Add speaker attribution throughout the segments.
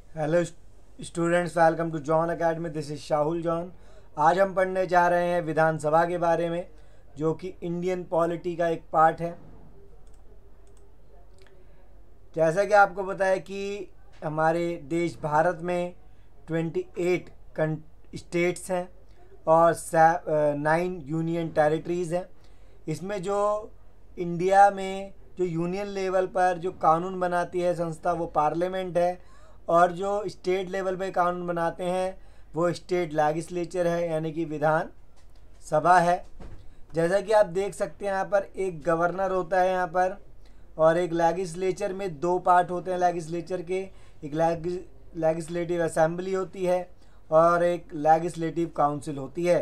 Speaker 1: Hello students, welcome to John academy. This is Shahul John. आज हम पढ़ने जा रहे हैं विधानसभा के बारे में, जो कि इंडियन पॉलिटी का एक पार्ट है। जैसा कि आपको पता है कि हमारे देश भारत में 28 स्टेट्स हैं और 9 यूनियन टेरिटरीज़ हैं। इसमें जो इंडिया में जो यूनियन लेवल पर जो कानून बनाती है संस्था वो पार्लियामेंट है, और जो स्टेट लेवल पे कानून बनाते हैं वो स्टेट लेजिस्लेचर है, यानी कि विधान सभा है। जैसा कि आप देख सकते हैं यहाँ पर एक गवर्नर होता है यहाँ पर, और एक लेजिस्लेचर में दो पार्ट होते हैं लेजिस्लेचर के। एक लेजिस्लेटिव असेंबली होती है और एक लेजिस्लेटिव काउंसिल होती है।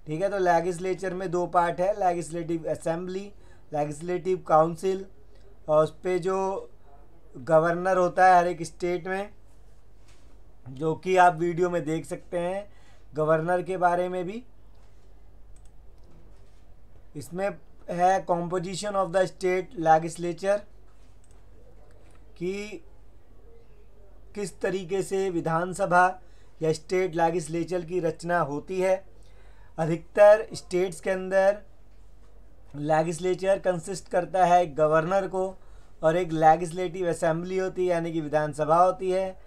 Speaker 1: ठीक है, तो लेजिस्लेचर में दो पार्ट है, लेजिस्लेटिव असेंबली, लेजिस्लेटिव काउंसिल। और उस पर जो गवर्नर होता है हर एक स्टेट में, जो कि आप वीडियो में देख सकते हैं गवर्नर के बारे में भी। इसमें है composition of the state legislature, कि किस तरीके से विधानसभा या स्टेट लेजिस्लेचर की रचना होती है। अधिकतर स्टेट्स के अंदर लेजिस्लेचर कंसिस्ट करता है एक गवर्नर को, और एक लेजिस्लेटिव असेंबली होती है यानी कि विधानसभा होती है,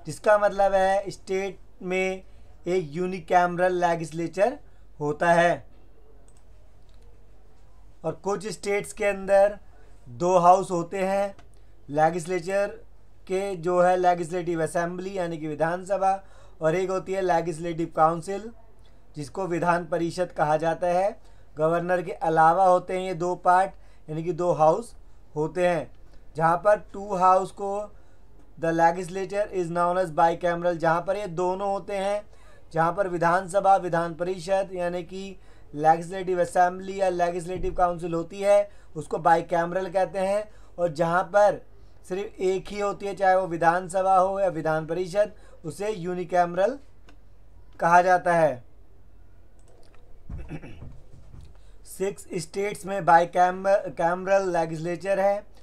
Speaker 1: जिसका मतलब है स्टेट में एक यूनिकैमरल लेजिस्लेचर होता है। और कुछ स्टेट्स के अंदर दो हाउस होते हैं लेजिस्लेचर के, जो है लेजिस्लेटिव असेंबली यानी कि विधानसभा, और एक होती है लेजिस्लेटिव काउंसिल जिसको विधान परिषद कहा जाता है। गवर्नर के अलावा होते हैं ये दो पार्ट, यानी कि दो हाउस होते हैं, जहाँ पर टू हाउस को the legislature is known as bicameral, जहाँ पर ये दोनों होते हैं, जहाँ पर विधानसभा विधान परिषद यानी कि लेजिस्लेटिव असेंबली या लेजिस्लेटिव काउंसिल होती है उसको बाई कैमरल कहते हैं। और जहाँ पर सिर्फ एक ही होती है, चाहे वो विधानसभा हो या विधान परिषद, उसे यूनिकैमरल कहा जाता है। 6 स्टेट्स में बाई कैमरल लेजिस्लेचर है,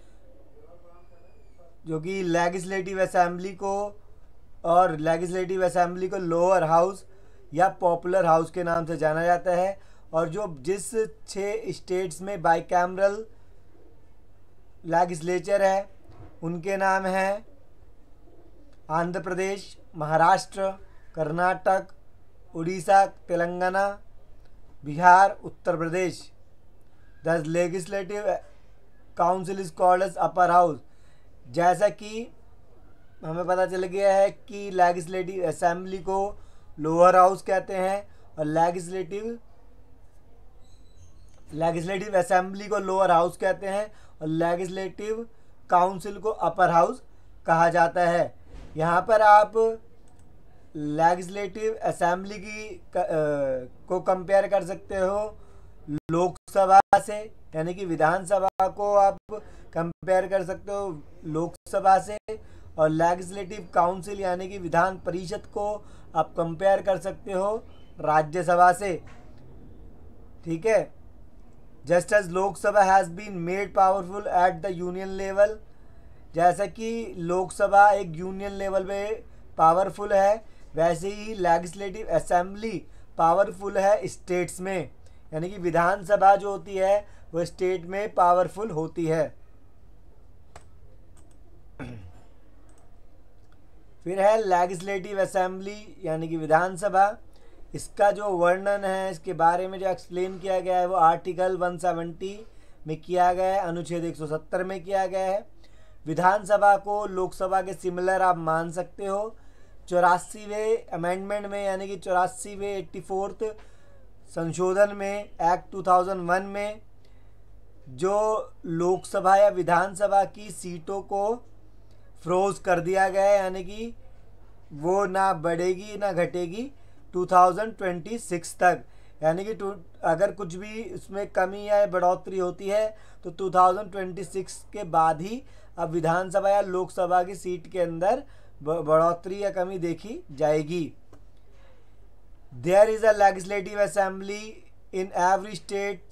Speaker 1: जो कि लेजिस्लेटिव असेंबली को और लेजिस्लेटिव असेंबली को लोअर हाउस या पॉपुलर हाउस के नाम से जाना जाता है। और जो जिस 6 स्टेट्स में बाई कैमरल लेजिस्लेचर है उनके नाम हैं Andhra Pradesh, Maharashtra, Karnataka, Orissa, Telangana, Bihar, Uttar Pradesh. The legislative council is called as upper house. जैसा कि हमें पता चल गया है कि लेजिस्लेटिव असेंबली को लोअर हाउस कहते हैं, और लेजिस्लेटिव असेंबली को लोअर हाउस कहते हैं, और लेजिस्लेटिव काउंसिल को अपर हाउस कहा जाता है। यहाँ पर आप लेजिस्लेटिव असेंबली को कंपेयर कर सकते हो लोकसभा से, यानी कि विधानसभा को आप कंपेयर कर सकते हो लोकसभा से, और लेजिस्लेटिव काउंसिल यानी कि विधान परिषद को आप कंपेयर कर सकते हो राज्यसभा से। ठीक है, just as Lok Sabha has been made powerful at the union level, जैसा कि लोकसभा एक यूनियन लेवल पे पावरफुल है, वैसे ही लेजिस्लेटिव असेंबली पावरफुल है स्टेट्स में, यानी कि विधानसभा जो होती है वो स्टेट में पावरफुल होती है। फिर है लेजिस्लेटिव असेंबली यानी कि विधानसभा। इसका जो वर्णन है, इसके बारे में जो एक्सप्लेन किया गया है वो आर्टिकल 170 में किया गया है, अनुच्छेद 170 में किया गया है। विधानसभा को लोकसभा के सिमिलर आप मान सकते हो। 84वें अमेंडमेंट में यानी कि 84वें 84th संशोधन में एक्ट 2001 में जो लोकसभा या विधानसभा की सीटों को फ्रोज कर दिया गया है, यानी कि वो ना बढ़ेगी ना घटेगी 2026 तक, यानी कि अगर कुछ भी इसमें कमी या बढ़ोतरी होती है तो 2026 के बाद ही अब विधानसभा या लोकसभा की सीट के अंदर बढ़ोतरी या कमी देखी जाएगी। There is a legislative assembly in every state,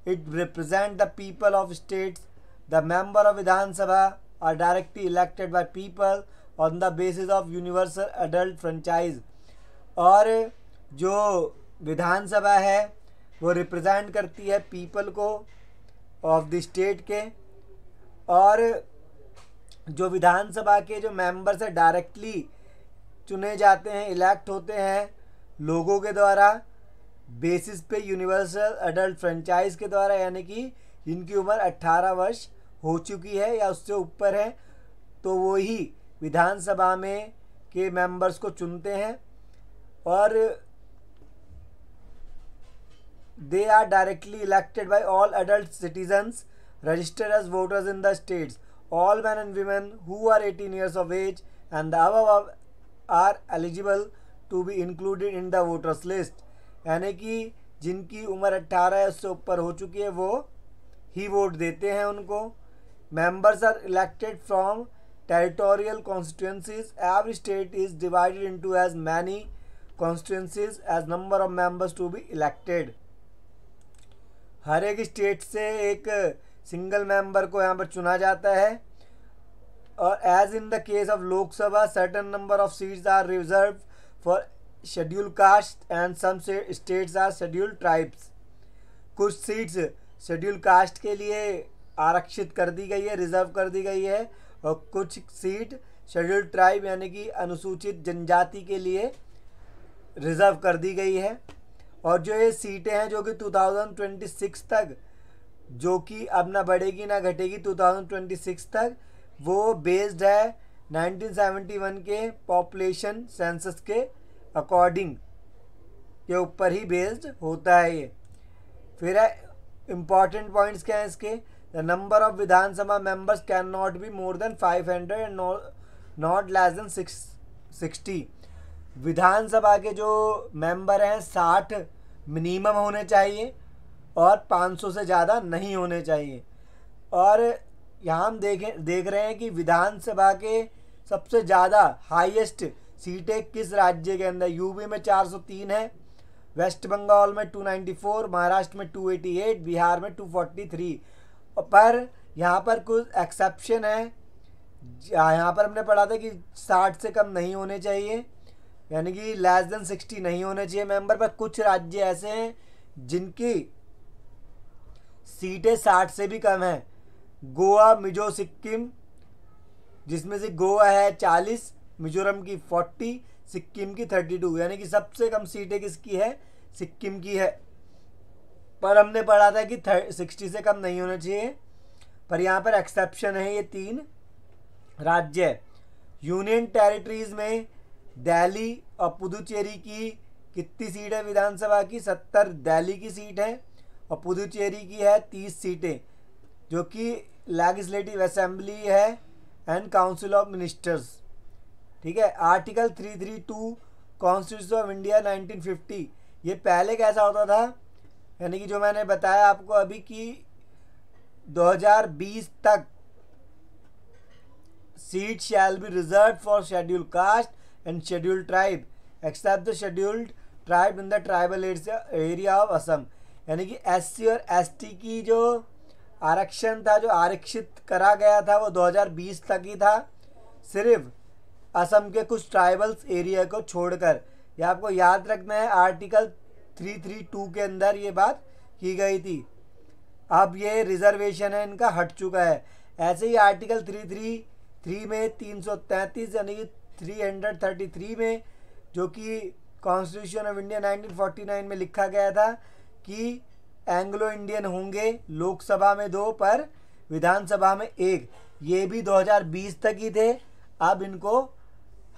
Speaker 1: it represent the people of states. The member of Vidhan Sabha are directly elected by people on the basis of universal adult franchise. और जो विधानसभा है वो रिप्रेजेंट करती है पीपल को of the state के, और जो विधानसभा के जो मेंबर्स है डायरेक्टली चुने जाते हैं, इलेक्ट होते हैं लोगों के द्वारा बेसिस पे यूनिवर्सल अडल्ट फ्रेंचाइज के द्वारा, यानी कि जिनकी उम्र 18 वर्ष हो चुकी है या उससे ऊपर है, तो वो ही विधानसभा में के मेंबर्स को चुनते हैं। और they are directly elected by all adult citizens registered as voters in the states. All men and women who are 18 years of age and the above are eligible to be included in the voters list। यानी कि जिनकी उम्र 18 है उससे ऊपर हो चुकी है वो ही वोट देते हैं उनको। Members are elected from territorial constituencies। Every state is divided into as many constituencies as number of members to be elected। हर एक स्टेट से एक सिंगल मेंबर को यहाँ पर चुना जाता है। और as in the case of Lok Sabha certain number of seats are reserve for schedule caste and some states are schedule tribes. कुछ सीट्स शेड्यूल कास्ट के लिए आरक्षित कर दी गई है, रिजर्व कर दी गई है, और कुछ सीट शेड्यूल ट्राइब यानी कि अनुसूचित जनजाति के लिए रिजर्व कर दी गई है। और जो ये सीटें हैं जो कि 2026 तक, जो कि अब ना बढ़ेगी ना घटेगी 2026 तक, वो बेस्ड है 1971 के पॉपुलेशन सेंसस के अकॉर्डिंग के ऊपर ही बेस्ड होता है ये। फिर है इम्पॉर्टेंट पॉइंट्स क्या हैं इसके। The number of Vidhan Sabha members can not be more than 500 and not less than 60। विधानसभा के जो मेंबर हैं 60 मिनिमम होने चाहिए और 500 से ज़्यादा नहीं होने चाहिए। और यहाँ हम देख रहे हैं कि विधानसभा के सबसे ज़्यादा हाईएस्ट सीटें किस राज्य के अंदर। यूपी में 403 है, वेस्ट बंगाल में 294, महाराष्ट्र में 288, बिहार में 243। पर यहाँ पर कुछ एक्सेप्शन है। यहाँ पर हमने पढ़ा था कि 60 से कम नहीं होने चाहिए, यानी कि लेस देन 60 नहीं होने चाहिए मेंबर। पर कुछ राज्य ऐसे हैं जिनकी सीटें 60 से भी कम हैं। गोवा, मिजो, सिक्किम, जिसमें से गोवा है 40, मिजोरम की 40, सिक्किम की 32, यानी कि सबसे कम सीटें किसकी है, सिक्किम की है। पर हमने पढ़ा था कि 60 से कम नहीं होना चाहिए, पर यहाँ पर एक्सेप्शन है ये 3 राज्य। यूनियन टेरिटरीज में दिल्ली और पुदुचेरी की कितनी सीट है विधानसभा की, 70 दिल्ली की सीट है और पुदुचेरी की है 30 सीटें, जो कि लेजिस्लेटिव असेंबली है एंड काउंसिल ऑफ मिनिस्टर्स। ठीक है। आर्टिकल 332 कॉन्स्टिट्यूशन ऑफ इंडिया 1950, ये पहले कैसा होता था, यानी कि जो मैंने बताया आपको अभी कि 2020 तक seat shall be reserve for schedule caste and schedule tribe except the scheduled tribe in the tribal area of Assam. यानी कि SC और ST की जो आरक्षण था, जो आरक्षित करा गया था, वो 2020 तक ही था, सिर्फ असम के कुछ ट्राइबल्स एरिया को छोड़कर। ये आपको याद रखना है, आर्टिकल 332 के अंदर ये बात की गई थी। अब ये रिजर्वेशन है इनका हट चुका है। ऐसे ही आर्टिकल 333 में 333 यानी कि 333 में, जो कि कॉन्स्टिट्यूशन ऑफ इंडिया 1949 में लिखा गया था कि एंग्लो इंडियन होंगे, लोकसभा में 2 पर विधानसभा में 1, ये भी 2020 तक ही थे। अब इनको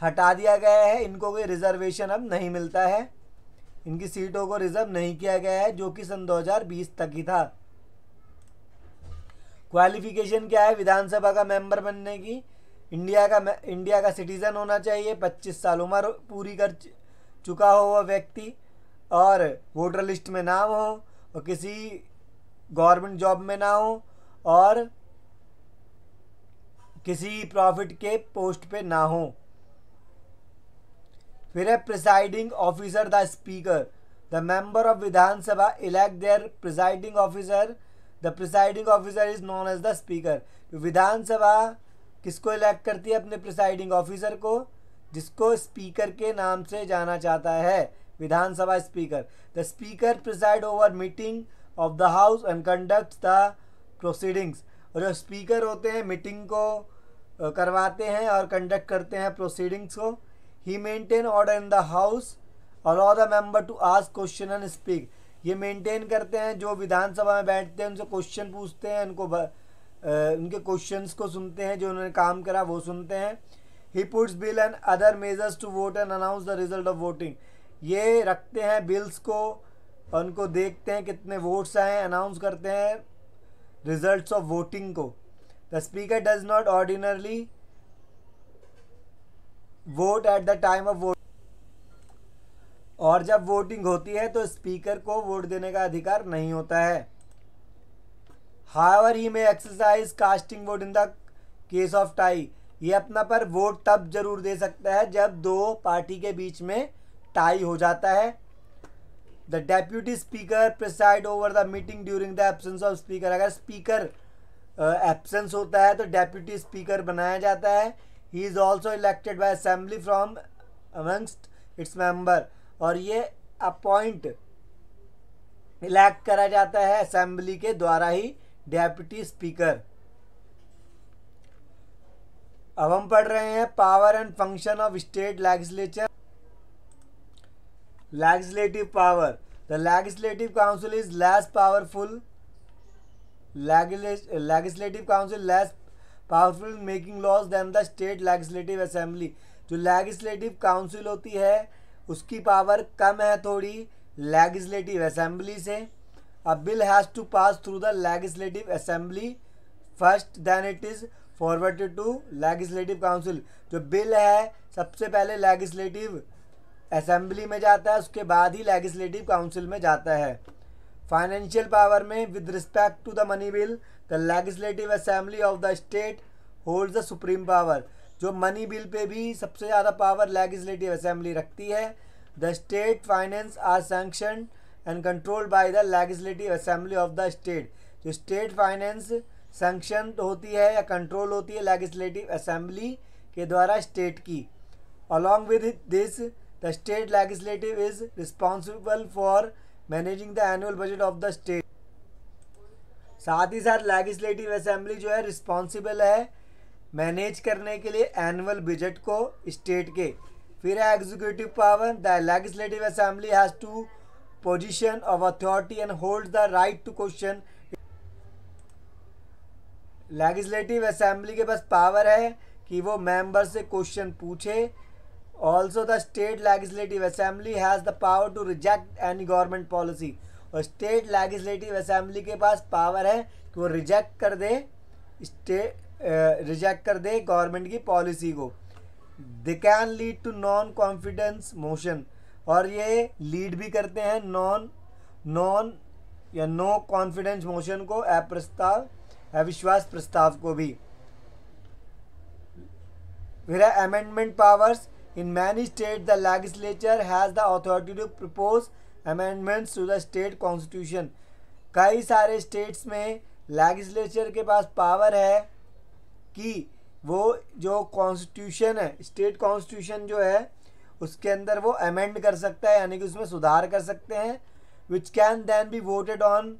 Speaker 1: हटा दिया गया है, इनको कोई रिजर्वेशन अब नहीं मिलता है, इनकी सीटों को रिजर्व नहीं किया गया है, जो कि सन 2020 तक ही था। क्वालिफिकेशन क्या है विधानसभा का मेंबर बनने की। इंडिया का सिटीजन होना चाहिए, 25 साल उम्र पूरी कर चुका हो वह व्यक्ति, और वोटर लिस्ट में नाम हो, और किसी गवर्नमेंट जॉब में ना हो, और किसी प्रॉफिट के पोस्ट पे ना हो। फिर है presiding officer the speaker. The member of Vidhan Sabha elect their presiding officer. The presiding officer is known as the speaker. Vidhan Sabha किसको इलेक्ट करती है? अपने प्रिसाइडिंग ऑफिसर को, जिसको स्पीकर के नाम से जाना जाता है, Vidhan Sabha speaker. The speaker preside over meeting of the house and conduct the proceedings. और जो स्पीकर होते हैं मीटिंग को करवाते हैं और कंडक्ट करते हैं प्रोसीडिंग्स को। He maintain order in the house, allow the member to ask question and speak. ये मेंटेन करते हैं, जो विधानसभा में बैठते हैं उनसे क्वेश्चन पूछते हैं, उनके क्वेश्चंस को सुनते हैं, जो उन्होंने काम करा वो सुनते हैं। He puts bill and other measures to vote and announce the result of voting. ये रखते हैं बिल्स को, उनको देखते हैं कितने वोट्स आए, अनाउंस करते हैं रिजल्ट्स ऑफ वोटिंग को। The speaker does not ordinarily vote at the time of vote. और जब वोटिंग होती है तो स्पीकर को वोट देने का अधिकार नहीं होता है। हाउएवर ही में exercise casting vote in the case of tie. ये अपना पर वोट तब जरूर दे सकता है जब दो पार्टी के बीच में टाई हो जाता है। The deputy speaker preside over the meeting during the absence of speaker. अगर स्पीकर एब्सेंस होता है तो डेप्यूटी स्पीकर बनाया जाता है। He is also elected by assembly from amongst its member. और ये अपॉइंट इलेक्ट करा जाता है असेंबली के द्वारा ही डेप्यूटी स्पीकर। अब हम पढ़ रहे हैं power and function of state legislature. Legislative power. The legislative council is less powerful. Legislative council less powerful in making laws than the state legislative assembly. जो legislative council होती है उसकी पावर कम है थोड़ी legislative assembly से। A bill has to pass through the legislative assembly first, then it is forwarded to legislative council. जो bill है सबसे पहले legislative असेंबली में जाता है, उसके बाद ही लेजिस्लेटिव काउंसिल में जाता है। फाइनेंशियल पावर में with respect to the money bill the legislative assembly of the state holds the supreme power. जो मनी बिल पे भी सबसे ज़्यादा पावर लेजिस्लेटिव असेंबली रखती है। The state finance are sanctioned and controlled by the legislative assembly of the state. जो state finance sanction होती है या कंट्रोल होती है लेजिस्लेटिव असेंबली के द्वारा स्टेट की। Along with this The state legislative is responsible for managing the annual budget of the state. साथ ही साथ लेजिस्लेटिव असेंबली जो है रिस्पॉन्सिबल है मैनेज करने के लिए एनुअल बजट को स्टेट के। फिर है executive power. The legislative assembly has two position of authority and holds the right to question. Legislative assembly के पास पावर है कि वो मेंबर से क्वेश्चन पूछे। Also the state legislative assembly has the power to reject any government policy. और state legislative assembly के पास पावर है कि वो रिजेक्ट कर दे गवर्नमेंट की पॉलिसी को। They can lead to non confidence motion। और ये लीड भी करते हैं नॉन या नो कॉन्फिडेंस मोशन को, अविश्वास प्रस्ताव को भी। फिर है amendment powers. In many states, the legislature has the authority to propose amendments to the state constitution. कई सारे स्टेट्स में लेजिस्लेचर के पास पावर है कि वो जो कॉन्स्टिट्यूशन है, स्टेट कॉन्स्टिट्यूशन जो है उसके अंदर वो अमेंड कर सकता है, यानी कि उसमें सुधार कर सकते हैं। Which can then be voted on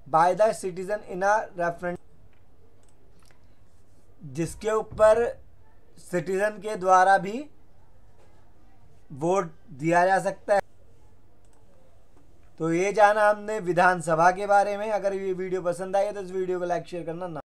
Speaker 1: by the citizen in a referendum. जिसके ऊपर सिटीजन के द्वारा भी वोट दिया जा सकता है। तो ये जाना हमने विधानसभा के बारे में। अगर ये वीडियो पसंद आई है तो इस वीडियो को लाइक शेयर करना ना